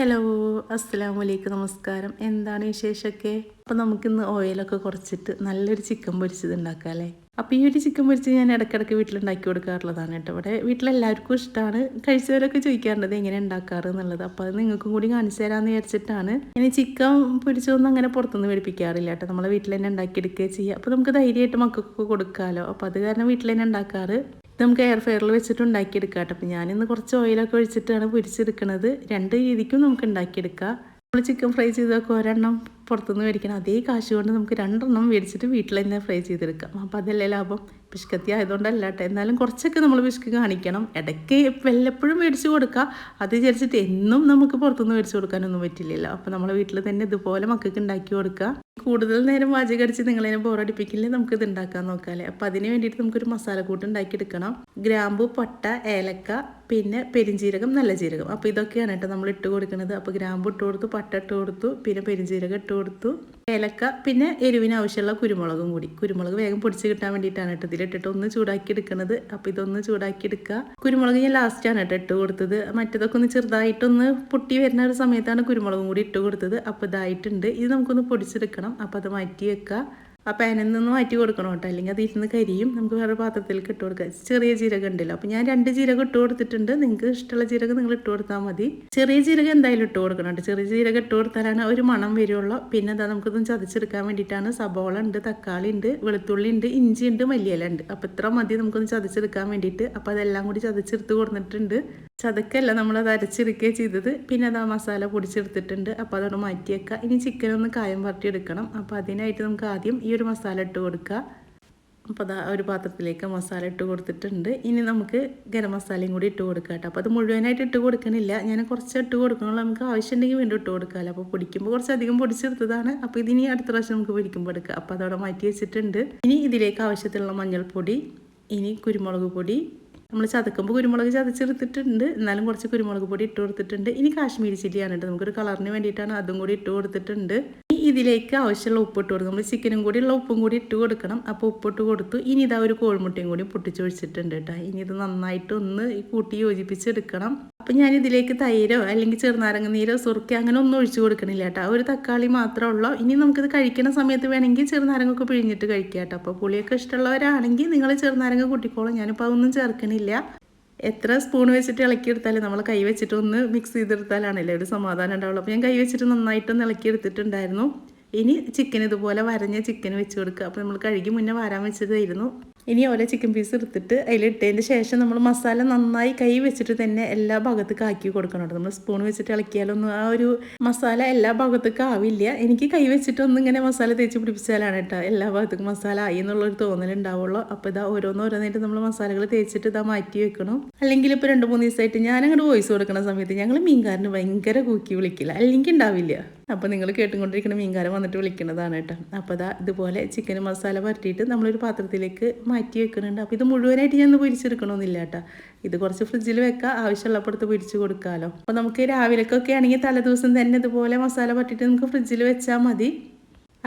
Hello, അസ്സലാമലൈക്കും, നമസ്കാരം. എന്താണ് വിശേഷമൊക്കെ? അപ്പോൾ നമുക്കിന്ന് ഓയിലൊക്കെ കുറച്ചിട്ട് നല്ലൊരു ചിക്കൻ പൊരിച്ചത് ഉണ്ടാക്കാം അല്ലേ? അപ്പോൾ ഈ ഒരു ചിക്കൻ പൊരിച്ചത് ഞാൻ ഇടയ്ക്കിടയ്ക്ക് വീട്ടിലുണ്ടാക്കി കൊടുക്കാറുള്ളതാണ് കേട്ടോ. ഇവിടെ വീട്ടിലെല്ലാവർക്കും ഇഷ്ടമാണ്. കഴിച്ചവരൊക്കെ ചോദിക്കാറുണ്ട് എങ്ങനെ ഉണ്ടാക്കാറ് എന്നുള്ളത്. അപ്പോൾ അത് നിങ്ങൾക്കും കൂടി കാണിച്ചു തരാമെന്ന് വിചാരിച്ചിട്ടാണ്. ഇനി ചിക്കൻ പൊരിച്ചതൊന്നും അങ്ങനെ പുറത്തുനിന്ന് മേടിപ്പിക്കാറില്ല കേട്ടോ. നമ്മളെ വീട്ടിൽ തന്നെ ഉണ്ടാക്കിയെടുക്കുകയും ചെയ്യുക. അപ്പോൾ നമുക്ക് ധൈര്യമായിട്ട് മക്കൾക്ക് കൊടുക്കാമല്ലോ. അപ്പോൾ അത് കാരണം വീട്ടിൽ തന്നെ ഉണ്ടാക്കാറ്. നമുക്ക് എയർ ഫ്രയറിൽ വെച്ചിട്ട് ഉണ്ടാക്കിയെടുക്കാം കേട്ടോ. അപ്പോൾ ഞാനിന്ന് കുറച്ച് ഓയിലൊക്കെ ഒഴിച്ചിട്ടാണ് പൊരിച്ചെടുക്കുന്നത്. രണ്ട് രീതിക്കും നമുക്ക് ഉണ്ടാക്കിയെടുക്കാം. നമ്മൾ ചിക്കൻ ഫ്രൈ ചെയ്തൊക്കെ ഒരെണ്ണം പുറത്തുനിന്ന് മേടിക്കണം, അതേ കാശ് കൊണ്ട് നമുക്ക് രണ്ടെണ്ണം മേടിച്ചിട്ട് വീട്ടിൽ തന്നെ ഫ്രൈ ചെയ്തെടുക്കാം. അപ്പോൾ അതല്ലേ ലാഭം. പിഷ്കത്തി ആയതുകൊണ്ടല്ല കേട്ടോ. എന്നാലും കുറച്ചൊക്കെ നമ്മൾ പിഷ്ക്ക് കാണിക്കണം. ഇടയ്ക്ക് വല്ലപ്പോഴും മേടിച്ച് കൊടുക്കുക. അത് വിചാരിച്ചിട്ട് എന്നും നമുക്ക് പുറത്തുനിന്ന് മേടിച്ച് കൊടുക്കാനൊന്നും പറ്റില്ലല്ലോ. അപ്പോൾ നമ്മൾ വീട്ടിൽ തന്നെ ഇതുപോലെ മക്കൾക്ക് ഉണ്ടാക്കി കൊടുക്കുക. കൂടുതൽ നേരം പാചകം അടിച്ച് നിങ്ങളതിനെ ബോറടിപ്പിക്കില്ലേ, നമുക്കിത് ഉണ്ടാക്കാൻ നോക്കാമല്ലേ. അപ്പോൾ അതിന് വേണ്ടിയിട്ട് നമുക്കൊരു മസാലക്കൂട്ട് ഉണ്ടാക്കിയെടുക്കണം. ഗ്രാമ്പു, പട്ട, ഏലക്ക, പിന്നെ പെരിഞ്ചീരകം, നല്ല ജീരകം. അപ്പോൾ ഇതൊക്കെയാണ് കേട്ടോ നമ്മൾ ഇട്ട് കൊടുക്കുന്നത്. അപ്പോൾ ഗ്രാമ്പു ഇട്ട് കൊടുത്തു, പട്ട ഇട്ട് കൊടുത്തു, പിന്നെ പെരിഞ്ചീരകം ഇട്ട് കൊടുത്തു, ഏലക്ക, പിന്നെ എരിവിന് ആവശ്യമുള്ള കുരുമുളകും കൂടി. കുരുമുളക് വേഗം പൊടിച്ച് കിട്ടാൻ വേണ്ടിയിട്ടാണ് കേട്ടോ ഇതിലിട്ടിട്ട് ഒന്ന് ചൂടാക്കി എടുക്കുന്നത്. അപ്പോൾ ഇതൊന്ന് ചൂടാക്കി എടുക്കുക. കുരുമുളക് ഞാൻ ലാസ്റ്റാണ് കേട്ടോ ഇട്ട് കൊടുത്തത്. മറ്റേതൊക്കെ ഒന്ന് ചെറുതായിട്ടൊന്ന് പൊട്ടി വരുന്ന ഒരു സമയത്താണ് കുരുമുളകും കൂടി ഇട്ട് കൊടുത്തത്. അപ്പോൾ ഇതായിട്ടുണ്ട്. ഇത് നമുക്കൊന്ന് പൊടിച്ചെടുക്കണം. അപ്പോൾ അത് മാറ്റി വെക്കുക. ആ പാനിൽ നിന്ന് മാറ്റി കൊടുക്കണം കേട്ടോ, അല്ലെങ്കിൽ അത് ഇരുന്ന് കരിയും. നമുക്ക് വേറെ പാത്രത്തിലേക്ക് ഇട്ട് കൊടുക്കാം. ചെറിയ ജീരകം ഉണ്ടല്ലോ, അപ്പോൾ ഞാൻ 2 ജീരകം ഇട്ട് കൊടുത്തിട്ടുണ്ട്. നിങ്ങൾക്ക് ഇഷ്ടമുള്ള ജീരകം നിങ്ങൾ ഇട്ട് കൊടുത്താൽ മതി. ചെറിയ ജീരകം എന്തായാലും ഇട്ട് കൊടുക്കണം കേട്ടോ. ചെറിയ ജീരകം ഇട്ട് കൊടുത്താലാണ് ഒരു മണം വരുള്ളൂ. പിന്നെ എന്താ നമുക്കിതൊന്ന് ചതച്ചെടുക്കാൻ വേണ്ടിയിട്ടാണ്. സബോള ഉണ്ട്, തക്കാളി ഉണ്ട്, വെളുത്തുള്ളി ഉണ്ട്, ഇഞ്ചി ഉണ്ട്, മല്ലിയില ഉണ്ട്. അപ്പോൾ ഇത്ര മതി നമുക്കൊന്ന് ചതച്ചെടുക്കാൻ വേണ്ടിയിട്ട്. അപ്പോൾ അതെല്ലാം കൂടി ചതച്ചെടുത്ത് കൊടുത്തിട്ടുണ്ട്. ചതക്കല്ല, നമ്മളത് അരച്ചെടുക്കുകയാണ് ചെയ്തത്. പിന്നെ അത് ആ മസാല പൊടിച്ചെടുത്തിട്ടുണ്ട്. അപ്പോൾ അതോട് മാറ്റി വെക്കുക. ഇനി ചിക്കൻ ഒന്ന് കായം വരട്ടിയെടുക്കണം. അപ്പോൾ അതിനായിട്ട് നമുക്ക് ആദ്യം ഈ ഒരു മസാല ഇട്ട് കൊടുക്കുക. അപ്പോൾ അതാ ഒരു പാത്രത്തിലേക്ക് മസാല ഇട്ട് കൊടുത്തിട്ടുണ്ട്. ഇനി നമുക്ക് ഗരം മസാലയും കൂടി ഇട്ട് കൊടുക്കുക കേട്ടോ. അപ്പോൾ അത് മുഴുവനായിട്ട് ഇട്ട് കൊടുക്കണില്ല, ഞാൻ കുറച്ച് ഇട്ട് കൊടുക്കണമല്ലോ. നമുക്ക് ആവശ്യമുണ്ടെങ്കിൽ വീണ്ടും ഇട്ട് കൊടുക്കാമല്ലോ. അപ്പോൾ പൊടിക്കുമ്പോൾ കുറച്ചധികം പൊടിച്ചെടുത്തതാണ്. അപ്പോൾ ഇതിനി അടുത്ത പ്രാവശ്യം നമുക്ക് പൊടിക്കുമ്പോൾ എടുക്കുക. അപ്പോൾ അതവിടെ മാറ്റി വെച്ചിട്ടുണ്ട്. ഇനി ഇതിലേക്ക് ആവശ്യത്തിലുള്ള മഞ്ഞൾപ്പൊടി, ഇനി കുരുമുളക് പൊടി. നമ്മൾ ചതക്കുമ്പോൾ കുരുമുളക് ചതച്ചെടുത്തിട്ടുണ്ട്, എന്നാലും കുറച്ച് കുരുമുളക് പൊടി ഇട്ട് കൊടുത്തിട്ടുണ്ട്. ഇനി കാശ്മീരി ചില്ലിയാണ് കേട്ടോ, നമുക്കൊരു കളറിന് വേണ്ടിയിട്ടാണ്, അതും കൂടി ഇട്ട് കൊടുത്തിട്ടുണ്ട്. ഇതിലേക്ക് ആവശ്യമുള്ള ഉപ്പ് ഇട്ട് കൊടുക്കും. നമ്മൾ ചിക്കനും കൂടി ഉള്ള ഉപ്പും കൂടി ഇട്ട് കൊടുക്കണം. അപ്പോൾ ഉപ്പിട്ട് കൊടുത്തു. ഇനി ഇതാ ഒരു കോഴിമുട്ടയും കൂടി പൊട്ടിച്ചൊഴിച്ചിട്ടുണ്ട് കേട്ടോ. ഇനി ഇത് നന്നായിട്ട് ഒന്ന് കൂട്ടി യോജിപ്പിച്ചെടുക്കണം. അപ്പം ഞാൻ ഇതിലേക്ക് തൈരോ അല്ലെങ്കിൽ ചെറുനാരങ്ങ നീരോ സുർക്ക അങ്ങനെ ഒന്നും ഒഴിച്ചു കൊടുക്കണില്ല കേട്ടോ. ഒരു തക്കാളി മാത്രമേ ഉള്ളൂ. ഇനി നമുക്കിത് കഴിക്കുന്ന സമയത്ത് വേണമെങ്കിൽ ചെറുനാരങ്ങൊക്കെ പിഴിഞ്ഞിട്ട് കഴിക്കാം കേട്ടോ. അപ്പോൾ പുളിയൊക്കെ ഇഷ്ടമുള്ളവരാണെങ്കിൽ നിങ്ങൾ ചെറുനാരങ്ങ കൂട്ടിക്കോളും. ഞാനിപ്പോൾ അതൊന്നും ചേർക്കണില്ല. എത്ര സ്പൂൺ വെച്ചിട്ട് ഇളക്കിയെടുത്താലും നമ്മൾ കൈ വെച്ചിട്ട് ഒന്ന് മിക്സ് ചെയ്തെടുത്താലാണല്ലേ ഒരു സമാധാനം ഉണ്ടാവുള്ളൂ. അപ്പോൾ ഞാൻ കൈ വെച്ചിട്ട് നന്നായിട്ടൊന്ന് ഇളക്കിയെടുത്തിട്ടുണ്ടായിരുന്നു. ഇനി ചിക്കൻ ഇതുപോലെ വരഞ്ഞ ചിക്കൻ വെച്ച് കൊടുക്കുക. അപ്പോൾ നമ്മൾ കഴുകി മുന്നേ വരാൻ വെച്ചതായിരുന്നു. ഇനി ഓരോ ചിക്കൻ പീസ് എടുത്തിട്ട് അതിലിട്ടതിന് ശേഷം നമ്മൾ മസാല നന്നായി കൈ വെച്ചിട്ട് തന്നെ എല്ലാ ഭാഗത്തേക്ക് ആക്കി കൊടുക്കണം കേട്ടോ. നമ്മൾ സ്പൂൺ വെച്ചിട്ട് ഇളക്കിയാലൊന്നും ആ ഒരു മസാല എല്ലാ ഭാഗത്തേക്കും ആവില്ല. എനിക്ക് കൈ വെച്ചിട്ട് ഒന്നിങ്ങനെ മസാല തേച്ച് പിടിപ്പിച്ചാലാണ് കേട്ടോ എല്ലാ ഭാഗത്തേക്കും മസാല ആയി എന്നുള്ളൊരു തോന്നലുണ്ടാവുള്ളൂ. അപ്പോൾ ഇതാ ഓരോന്നോരോന്നായിട്ട് നമ്മൾ മസാലകൾ തേച്ചിട്ട് ഇതാ മാറ്റി വെക്കണം. അല്ലെങ്കിൽ ഇപ്പോൾ 2-3 ദിവസമായിട്ട് ഞാൻ അങ്ങോട്ട് വോയിസ് കൊടുക്കുന്ന സമയത്ത് ഞങ്ങൾ മീൻകാരന് ഭയങ്കര കൂക്കി വിളിക്കില്ല, അല്ലെങ്കിൽ ഉണ്ടാവില്ല. അപ്പോൾ നിങ്ങൾ കേട്ടുകൊണ്ടിരിക്കുന്ന മീൻകാരൻ വന്നിട്ട് വിളിക്കുന്നതാണ് കേട്ടോ. അപ്പോൾ അതാ ഇതുപോലെ ചിക്കൻ മസാല പരട്ടിയിട്ട് നമ്മളൊരു പാത്രത്തിലേക്ക് മാറ്റി വെക്കുന്നുണ്ട്. അപ്പോൾ ഇത് മുഴുവനായിട്ട് ഞാൻ പൊരിച്ചെടുക്കണമെന്നില്ല കേട്ടോ. ഇത് കുറച്ച് ഫ്രിഡ്ജിൽ വെക്കുക, ആവശ്യമുള്ളപ്പോഴത്ത് പൊരിച്ച് കൊടുക്കാമല്ലോ. അപ്പോൾ നമുക്ക് രാവിലേക്കൊക്കെ ആണെങ്കിൽ തലേദിവസം തന്നെ ഇതുപോലെ മസാല പരട്ടിയിട്ട് നമുക്ക് ഫ്രിഡ്ജിൽ വെച്ചാൽ മതി.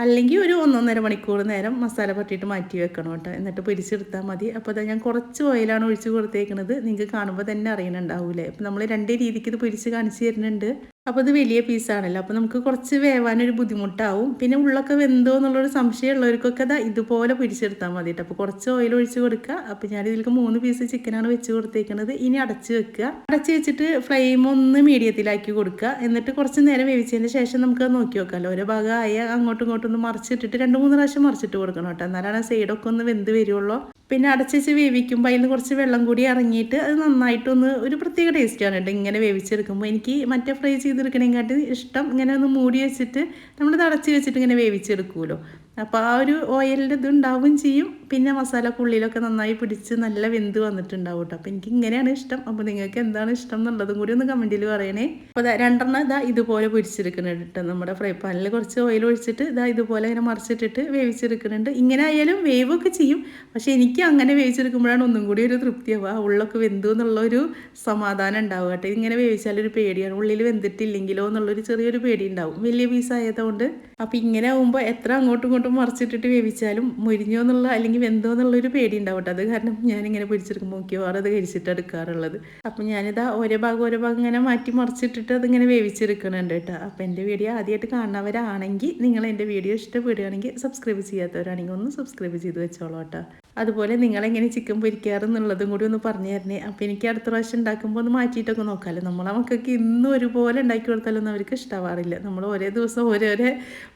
അല്ലെങ്കിൽ ഒരു 1-1.5 മണിക്കൂർ നേരം മസാല പരട്ടിയിട്ട് മാറ്റി വെക്കണം കേട്ടോ. എന്നിട്ട് പൊരിച്ചെടുത്താൽ മതി. അപ്പോൾ അതാ ഞാൻ കുറച്ച് ഓയിലാണ് ഒഴിച്ച് കൊടുത്തേക്കുന്നത്. നിങ്ങൾക്ക് കാണുമ്പോൾ തന്നെ അറിയണുണ്ടാവൂലേ. അപ്പോൾ നമ്മൾ 2 രീതിക്ക് ഇത് പൊരിച്ച് കാണിച്ച് തരുന്നുണ്ട്. അപ്പോൾ ഇത് വലിയ പീസാണല്ലോ, അപ്പോൾ നമുക്ക് കുറച്ച് വേവാനൊരു ബുദ്ധിമുട്ടാവും. പിന്നെ ഉള്ളൊക്കെ വെന്തോ എന്നുള്ളൊരു സംശയമുള്ളവർക്കൊക്കെ അതാ ഇതുപോലെ പൊരിച്ചെടുത്താൽ മതി കേട്ടോ. അപ്പോൾ കുറച്ച് ഓയിൽ ഒഴിച്ച് കൊടുക്കുക. അപ്പോൾ ഞാൻ ഇതിലേക്ക് 3 പീസ് ചിക്കനാണ് വെച്ച് കൊടുത്തേക്കുന്നത്. ഇനി അടച്ച് വെക്കുക. അടച്ച് വെച്ചിട്ട് ഫ്ലെയിം ഒന്ന് മീഡിയത്തിലാക്കി കൊടുക്കുക. എന്നിട്ട് കുറച്ച് നേരം വേവിച്ചതിന് ശേഷം നമുക്ക് നോക്കി നോക്കാമല്ലോ. ഓരോ ഭാഗമായ അങ്ങോട്ടും ഇങ്ങോട്ടും ഒന്ന് മറിച്ചിട്ടിട്ട് 2-3 പ്രാവശ്യം മറിച്ചിട്ട് കൊടുക്കണം കേട്ടോ. എന്നാലാണ് സൈഡൊക്കെ ഒന്ന് വെന്ത് വരുള്ളൂ. പിന്നെ അടച്ച് വെച്ച് വേവിക്കുമ്പോൾ അതിൽ കുറച്ച് വെള്ളം കൂടി ഇറങ്ങിയിട്ട് അത് നന്നായിട്ടൊന്ന് ഒരു പ്രത്യേക ടേസ്റ്റാണ് കേട്ടോ ഇങ്ങനെ വേവിച്ചെടുക്കുമ്പോൾ. എനിക്ക് മറ്റേ ഫ്രൈ ചെയ്തെടുക്കണേക്കാട്ടി ഇഷ്ടം ഇങ്ങനെ ഒന്ന് മൂടി വെച്ചിട്ട് നമ്മളിത് അടച്ച് വെച്ചിട്ട് ഇങ്ങനെ വേവിച്ചെടുക്കുമല്ലോ. അപ്പോൾ ആ ഒരു ഓയിലിൻ്റെ ഇത് ഉണ്ടാവുകയും ചെയ്യും. പിന്നെ മസാല ഉള്ളിലൊക്കെ നന്നായി പിടിച്ച് നല്ല വെന്ത് വന്നിട്ടുണ്ടാവും കേട്ടോ. അപ്പോൾ എനിക്ക് ഇങ്ങനെയാണ് ഇഷ്ടം. അപ്പോൾ നിങ്ങൾക്ക് എന്താണ് ഇഷ്ടം എന്നുള്ളതും കൂടി ഒന്ന് കമൻറ്റിൽ പറയണേ. അപ്പോൾ 2 ഇതാ ഇതുപോലെ പൊരിച്ചെടുക്കുന്നുണ്ട് കേട്ടോ. നമ്മുടെ ഫ്രൈ പാനിൽ കുറച്ച് ഓയിൽ ഒഴിച്ചിട്ട് ഇതാ ഇതുപോലെ ഇങ്ങനെ മറിച്ചിട്ടിട്ട് വേവിച്ചെടുക്കുന്നുണ്ട്. ഇങ്ങനെ ആയാലും വേവൊക്കെ ചെയ്യും, പക്ഷേ എനിക്ക് അങ്ങനെ വേവിച്ചെടുക്കുമ്പോഴാണ് ഒന്നും കൂടി ഒരു തൃപ്തിയാവുക. ആ ഉള്ളൊക്കെ വെന്തു എന്നുള്ളൊരു സമാധാനം ഉണ്ടാവുക കേട്ടോ. ഇങ്ങനെ വേവിച്ചാലൊരു പേടിയാണ്, ഉള്ളിൽ വെന്തിട്ടില്ലെങ്കിലോ എന്നുള്ളൊരു ചെറിയൊരു പേടി ഉണ്ടാവും വലിയ പീസായതുകൊണ്ട്. അപ്പോൾ ഇങ്ങനെ ആകുമ്പോൾ എത്ര അങ്ങോട്ടും ഇങ്ങോട്ടും മറിച്ചിട്ടിട്ട് വേവിച്ചാലും മുരിഞ്ഞോ എന്നുള്ള അല്ലെങ്കിൽ വെന്തോ എന്നുള്ളൊരു പേടി ഉണ്ടാവട്ടെ. അത് കാരണം ഞാനിങ്ങനെ പൊരിച്ചെടുക്കുമ്പോൾ മിക്കവാറും അത് കഴിച്ചിട്ട് എടുക്കാറുള്ളത്. അപ്പം ഞാനിതാ ഓരോ ഭാഗം ഇങ്ങനെ മാറ്റി മറിച്ചിട്ടിട്ട് അതിങ്ങനെ വേവിച്ചെടുക്കണുണ്ട് കേട്ടോ. അപ്പോൾ എൻ്റെ വീഡിയോ ആദ്യമായിട്ട് കാണുന്നവരാണെങ്കിൽ നിങ്ങൾ എൻ്റെ വീഡിയോ ഇഷ്ടപ്പെടുകയാണെങ്കിൽ സബ്സ്ക്രൈബ് ചെയ്യാത്തവരാണെങ്കിൽ ഒന്ന് സബ്സ്ക്രൈബ് ചെയ്ത് വെച്ചോളൂ കേട്ടോ. അതുപോലെ നിങ്ങളെങ്ങനെ ചിക്കൻ പൊരിക്കാറെന്നുള്ളതും കൂടി ഒന്ന് പറഞ്ഞു തരണേ. അപ്പോൾ എനിക്ക് അടുത്ത പ്രാവശ്യം ഉണ്ടാക്കുമ്പോൾ ഒന്ന് മാറ്റിയിട്ടൊക്കെ നോക്കാമല്ലോ. നമ്മളെ മക്കൾക്ക് ഇന്നും ഒരുപോലെ ഉണ്ടാക്കി കൊടുത്താലൊന്നും അവർക്ക് ഇഷ്ടമാവാറില്ല. നമ്മൾ ഒരേ ദിവസം ഓരോരോ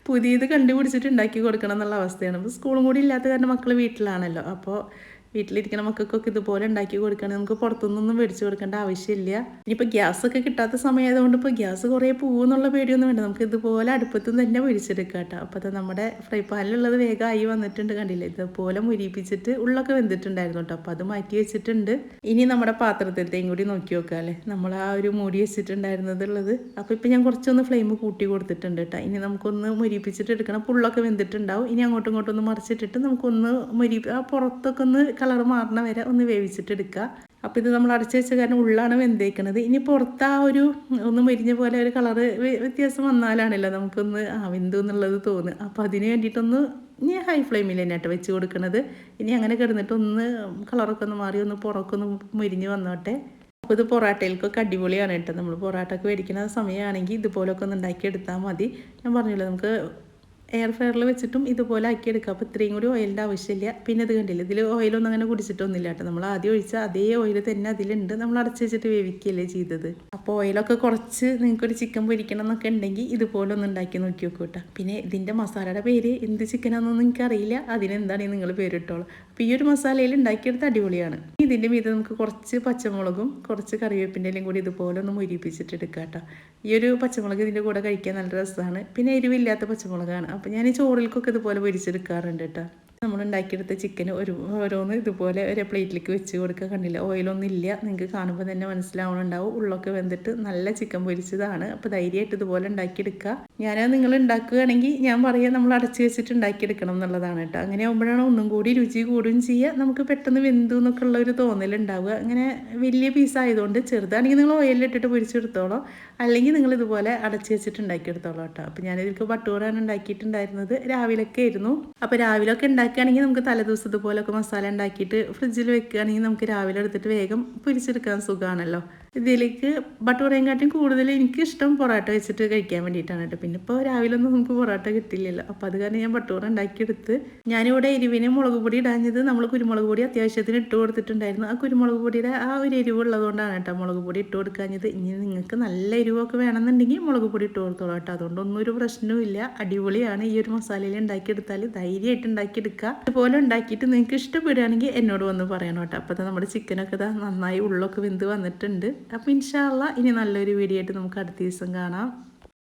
പുതിയത് കണ്ടുപിടിച്ചിട്ട് ഉണ്ടാക്കി കൊടുക്കണം എന്നുള്ള അവസ്ഥയാണ്. അപ്പോൾ സ്കൂളും കൂടി ഇല്ലാത്ത കാരണം മക്കൾ വീട്ടിലാണല്ലോ. അപ്പോൾ വീട്ടിലിരിക്കുന്ന മക്കൾക്കൊക്കെ ഇതുപോലെ ഉണ്ടാക്കി കൊടുക്കുകയാണെങ്കിൽ നമുക്ക് പുറത്തുനിന്നൊന്നും മേടിച്ച് കൊടുക്കേണ്ട ആവശ്യമില്ല. ഇനിയിപ്പോൾ ഗ്യാസൊക്കെ കിട്ടാത്ത സമയമായതുകൊണ്ട് ഇപ്പോൾ ഗ്യാസ് കുറേ പോകുമെന്നുള്ള പേടിയൊന്നും വേണ്ട. നമുക്ക് ഇതുപോലെ അടുപ്പത്തും തന്നെ പൊരിച്ചെടുക്കാം കേട്ടോ. അപ്പോൾ അത് നമ്മുടെ ഫ്രൈ പാനിലുള്ളത് വേഗമായി വന്നിട്ടുണ്ട്, കണ്ടില്ലേ? ഇതുപോലെ മുരിപ്പിച്ചിട്ട് ഉള്ളൊക്കെ വെന്തിട്ടുണ്ടായിരുന്നു കേട്ടോ. അപ്പോൾ അത് മാറ്റി വെച്ചിട്ടുണ്ട്. ഇനി നമ്മുടെ പാത്രത്തിലത്തെയും കൂടി നോക്കി നോക്കാം അല്ലേ, നമ്മൾ ആ ഒരു മൂടി വെച്ചിട്ടുണ്ടായിരുന്നതുള്ളത്. അപ്പോൾ ഇപ്പോൾ ഞാൻ കുറച്ചൊന്ന് ഫ്ലെയിം കൂട്ടി കൊടുത്തിട്ടുണ്ട് കേട്ടോ. ഇനി നമുക്കൊന്ന് മുരിപ്പിച്ചിട്ട് എടുക്കണം. പുള്ളൊക്കെ വെന്തിട്ടുണ്ടാവും. ഇനി അങ്ങോട്ടും ഇങ്ങോട്ടും ഒന്ന് മറിച്ചിട്ടിട്ട് നമുക്കൊന്ന് ആ പുറത്തൊക്കെ ഒന്ന് കളർ മാറണ വരെ ഒന്ന് വേവിച്ചിട്ടെടുക്കുക. അപ്പോൾ ഇത് നമ്മൾ അടച്ചു വെച്ച കാരണം ഉള്ളാണ് വെന്തേക്കണത്. ഇനി പുറത്ത് ആ ഒരു ഒന്ന് മുരിഞ്ഞ പോലെ ഒരു കളറ് വ്യത്യാസം വന്നാലാണല്ലോ നമുക്കൊന്ന് വെന്തു എന്നുള്ളത് തോന്നുക. അപ്പോൾ അതിന് വേണ്ടിയിട്ടൊന്ന് ഇനി ഹൈ ഫ്ലെയിമിൽ തന്നെയായിട്ട് വെച്ച് കൊടുക്കുന്നത്. ഇനി അങ്ങനെ കിടന്നിട്ടൊന്ന് കളറൊക്കെ ഒന്ന് മാറി ഒന്ന് പുറമൊക്കെ ഒന്ന് മുരിഞ്ഞ് വന്നോട്ടെ. അപ്പോൾ ഇത് പൊറാട്ടയിലേക്കൊക്കെ അടിപൊളിയാണ് കേട്ടോ. നമ്മൾ പൊറാട്ട ഒക്കെ മേടിക്കുന്ന സമയമാണെങ്കിൽ ഇതുപോലൊക്കെ ഒന്ന് ഉണ്ടാക്കിയെടുത്താൽ മതി. ഞാൻ പറഞ്ഞല്ലോ, നമുക്ക് എയർ ഫ്രയറിൽ വെച്ചിട്ടും ഇതുപോലെ ആക്കിയെടുക്കാം. അപ്പോൾ ഇത്രയും കൂടി ഓയിലിൻ്റെ ആവശ്യമില്ല. പിന്നെ ഇത് കണ്ടില്ല, ഇതിൽ ഓയിലൊന്നും അങ്ങനെ കുടിച്ചിട്ടൊന്നുമില്ല കേട്ടോ. നമ്മൾ ആദ്യം ഒഴിച്ച അതേ ഓയിൽ തന്നെ അതിലുണ്ട്. നമ്മൾ അടച്ചു വെച്ചിട്ട് വേവിക്കുകയല്ലേ ചെയ്തത്. അപ്പോൾ ഓയിലൊക്കെ കുറച്ച് നിങ്ങൾക്കൊരു ചിക്കൻ പൊരിക്കണം എന്നൊക്കെ ഉണ്ടെങ്കിൽ ഇതുപോലെ ഒന്ന് ഉണ്ടാക്കി നോക്കി നോക്കൂ കേട്ടോ. പിന്നെ ഇതിൻ്റെ മസാലയുടെ പേര് എന്ത് ചിക്കനാണെന്നൊന്നും എനിക്കറിയില്ല. അതിനെന്താണെന്ന് നിങ്ങൾ പേരിട്ടോളൂ. അപ്പോൾ ഈ ഒരു മസാലയിൽ ഉണ്ടാക്കിയെടുത്ത് അടിപൊളിയാണ്. ഇതിൻ്റെ മീതെ നമുക്ക് കുറച്ച് പച്ചമുളകും കുറച്ച് കറിവേപ്പിൻ്റെ എല്ലാം കൂടി ഇതുപോലെ ഒന്ന് മുരിപ്പിച്ചിട്ട് എടുക്കാം കേട്ടോ. ഈ ഒരു പച്ചമുളക് ഇതിൻ്റെ കൂടെ കഴിക്കാൻ നല്ല രസമാണ്. പിന്നെ എരിവില്ലാത്ത പച്ചമുളകാണ്. അപ്പോൾ ഞാൻ ഈ ചോറിലേക്കൊക്കെ ഇതുപോലെ പൊരിച്ചെടുക്കാറുണ്ട് കേട്ടോ. നമ്മൾ ഉണ്ടാക്കിയെടുത്ത ചിക്കൻ ഓരോന്ന് ഇതുപോലെ ഒരു പ്ലേറ്റിലേക്ക് വെച്ച് കൊടുക്കുക. കണ്ടില്ല, ഓയിലൊന്നും ഇല്ല. നിങ്ങൾക്ക് കാണുമ്പോൾ തന്നെ മനസ്സിലാവണുണ്ടാവും. ഉള്ളൊക്കെ വെന്തിട്ട് നല്ല ചിക്കൻ പൊരിച്ചതാണ്. അപ്പോൾ ധൈര്യമായിട്ട് ഇതുപോലെ ഉണ്ടാക്കിയെടുക്കുക. ഞാനത് നിങ്ങൾ ഉണ്ടാക്കുകയാണെങ്കിൽ ഞാൻ പറയാം, നമ്മൾ അടച്ചു വെച്ചിട്ട് ഉണ്ടാക്കിയെടുക്കണം എന്നുള്ളതാണ് കേട്ടോ. അങ്ങനെ ആകുമ്പോഴാണ് ഒന്നും കൂടി രുചി കൂടുകയും ചെയ്യുക. നമുക്ക് പെട്ടെന്ന് വെന്തു എന്നൊക്കെ ഉള്ള ഒരു തോന്നലുണ്ടാവുക. അങ്ങനെ വലിയ പീസായതുകൊണ്ട് ചെറുതാണെങ്കിൽ നിങ്ങൾ ഓയിലിട്ടിട്ട് പൊരിച്ചെടുത്തോളോ, അല്ലെങ്കിൽ നിങ്ങൾ ഇതുപോലെ അടച്ചു വെച്ചിട്ട് ഉണ്ടാക്കിയെടുത്തോളൂ കേട്ടോ. അപ്പോൾ ഞാനിതിലേക്ക് ബട്ടൂറാണ് ഉണ്ടാക്കിയിട്ടുണ്ടായിരുന്നത്. രാവിലെയൊക്കെ ആയിരുന്നു. അപ്പോൾ രാവിലെയൊക്കെ ഉണ്ടാക്കുകയാണെങ്കിൽ നമുക്ക് തലേദിവസം ഇതുപോലൊക്കെ മസാല ഉണ്ടാക്കിയിട്ട് ഫ്രിഡ്ജിൽ വെക്കുകയാണെങ്കിൽ നമുക്ക് രാവിലെ എടുത്തിട്ട് വേഗം പൊരിച്ചെടുക്കാൻ സുഖമാണല്ലോ. ഇതിലേക്ക് ബട്ടൂറേങ്കാട്ടും കൂടുതൽ എനിക്കിഷ്ടം പൊറോട്ട വെച്ചിട്ട് കഴിക്കാൻ വേണ്ടിയിട്ടാണ് കേട്ടോ. പിന്നെ ഇപ്പോൾ രാവിലെ ഒന്നും നമുക്ക് പൊറോട്ട കിട്ടില്ലല്ലോ. അപ്പോൾ അത് കാരണം ഞാൻ ബട്ടൂറ ഉണ്ടാക്കിയെടുത്ത്. ഞാനിവിടെ എരിവിന് മുളക് പൊടി ഇടാഞ്ഞത് നമ്മൾ കുരുമുളക് പൊടി അത്യാവശ്യത്തിന് ഇട്ട് കൊടുത്തിട്ടുണ്ടായിരുന്നു. ആ കുരുമുളക് പൊടിയുടെ ആ ഒരു എരിവുള്ളതുകൊണ്ടാണ് കേട്ടോ മുളക് പൊടി ഇട്ട് കൊടുക്കാഞ്ഞത്. ഇനി നിങ്ങൾക്ക് നല്ല എരിവൊക്കെ വേണമെന്നുണ്ടെങ്കിൽ മുളക് പൊടി ഇട്ട് കൊടുത്തോളൂ കേട്ടോ. അതുകൊണ്ടൊന്നും ഒരു പ്രശ്നവുമില്ല. അടിപൊളിയാണ്. ഈ ഒരു മസാലയിൽ ഉണ്ടാക്കിയെടുത്താൽ ധൈര്യമായിട്ട് ഉണ്ടാക്കിയെടുക്കുക. അതുപോലെ ഉണ്ടാക്കിയിട്ട് നിങ്ങൾക്ക് ഇഷ്ടപ്പെടുകയാണെങ്കിൽ എന്നോട് വന്ന് പറയണം കേട്ടോ. അപ്പോൾ നമ്മുടെ ചിക്കനൊക്കെ നന്നായി ഉള്ളൊക്കെ വെന്ത് വന്നിട്ടുണ്ട്. അപ്പോൾ ഇൻഷാ അല്ലാഹ് ഇനി നല്ലൊരു വീഡിയോ ആയിട്ട് നമുക്ക് അടുത്ത ദിവസം കാണാം.